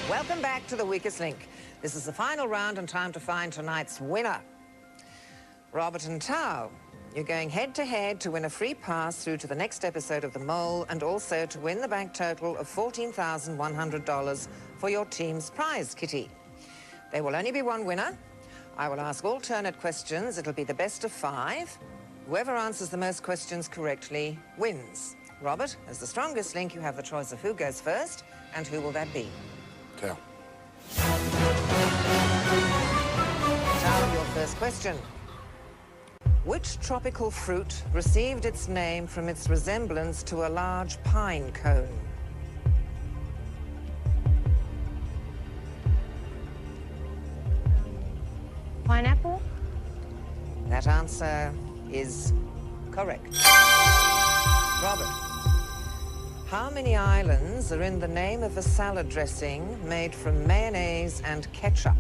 Welcome back to The Weakest Link. This is the final round and time to find tonight's winner. Robert and Tao, you're going head-to-head to win a free pass through to the next episode of The Mole and also to win the bank total of $14,100 for your team's prize kitty. There will only be one winner. I will ask alternate questions. It'll be the best of 5. Whoever answers the most questions correctly wins. Robert, as the strongest link, you have the choice of who goes first, and who will that be? Tao. Tao, your first question. Which tropical fruit received its name from its resemblance to a large pine cone? Pineapple? That answer is correct. Robert, how many islands are in the name of a salad dressing made from mayonnaise and ketchup?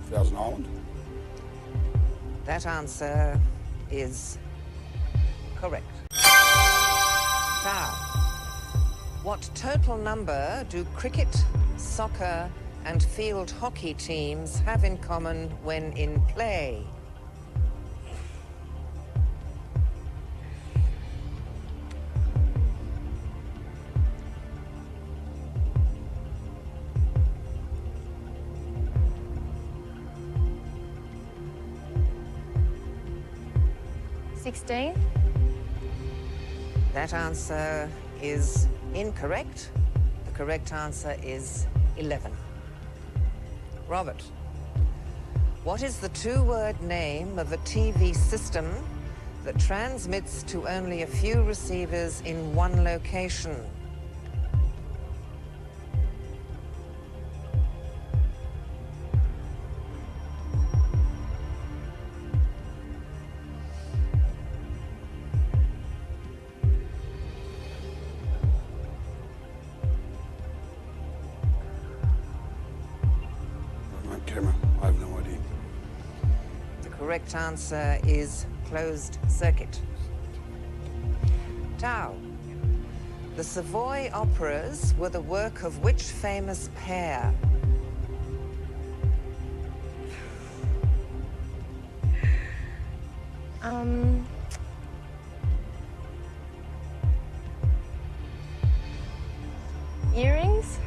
Thousand Island. That answer is correct. Tao, what total number do cricket, soccer, and field hockey teams have in common when in play? $16. That answer is incorrect. The correct answer is 11. Robert, what is the 2-word name of a TV system that transmits to only a few receivers in one location? Camera. I have no idea. The correct answer is closed circuit. Tao, the Savoy operas were the work of which famous pair? Earrings?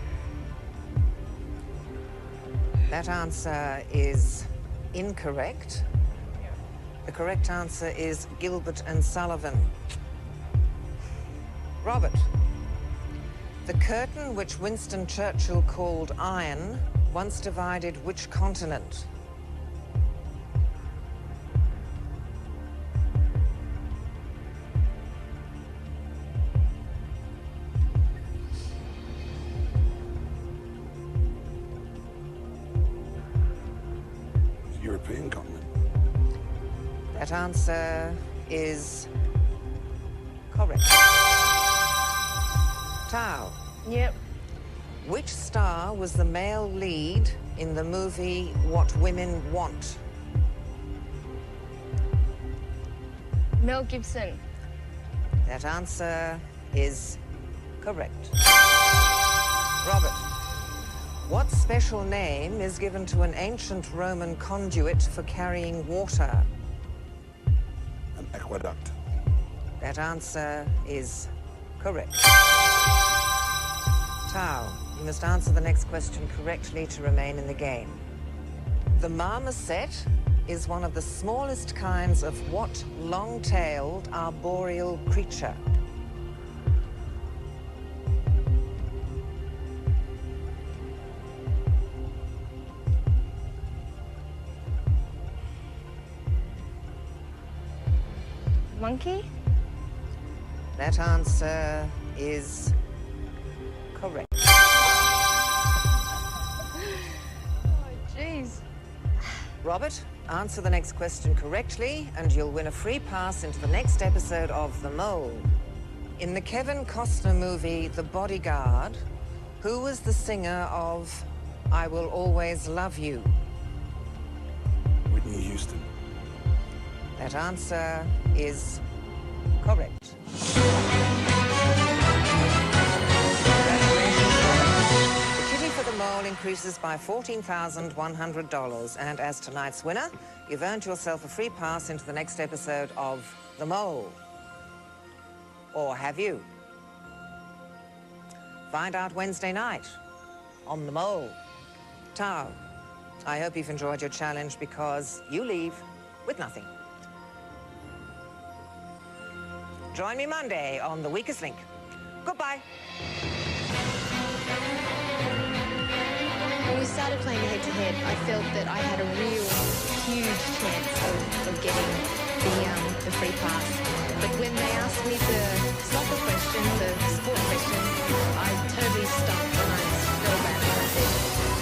That answer is incorrect. The correct answer is Gilbert and Sullivan. Robert, the curtain which Winston Churchill called iron once divided which continent? European continent. That answer is correct. Tao, Yep. which star was the male lead in the movie What Women Want? Mel Gibson. That answer is correct. Robert, what special name is given to an ancient Roman conduit for carrying water? An aqueduct. That answer is correct. Tao, you must answer the next question correctly to remain in the game. The marmoset is one of the smallest kinds of what long-tailed arboreal creature? Monkey? That answer is correct. Oh, jeez. Robert, answer the next question correctly and you'll win a free pass into the next episode of The Mole. In the Kevin Costner movie The Bodyguard, who was the singer of I Will Always Love You? Whitney Houston. That answer is correct. The kitty for the mole increases by $14,100. And as tonight's winner, you've earned yourself a free pass into the next episode of The Mole. Or have you? Find out Wednesday night on The Mole. Tao, I hope you've enjoyed your challenge because you leave with nothing. Join me Monday on The Weakest Link. Goodbye. When we started playing head-to-head, I felt that I had a real huge chance of getting the free pass. But when they asked me the soccer question, the sport question, I totally stumped and I fell back and I said,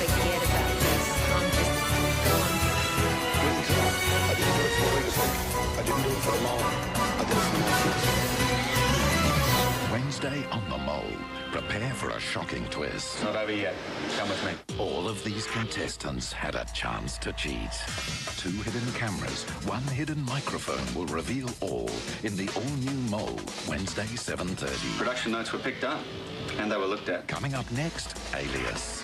forget about this. I'm just gone. I didn't do it for the Weakest Link. I didn't do it for the Mole. I did it for my kids. Wednesday on The Mole. Prepare for a shocking twist. Not over yet. Come with me. All of these contestants had a chance to cheat. 2 hidden cameras, 1 hidden microphone will reveal all in the all-new Mole, Wednesday, 7:30. Production notes were picked up, and they were looked at. Coming up next, Alias.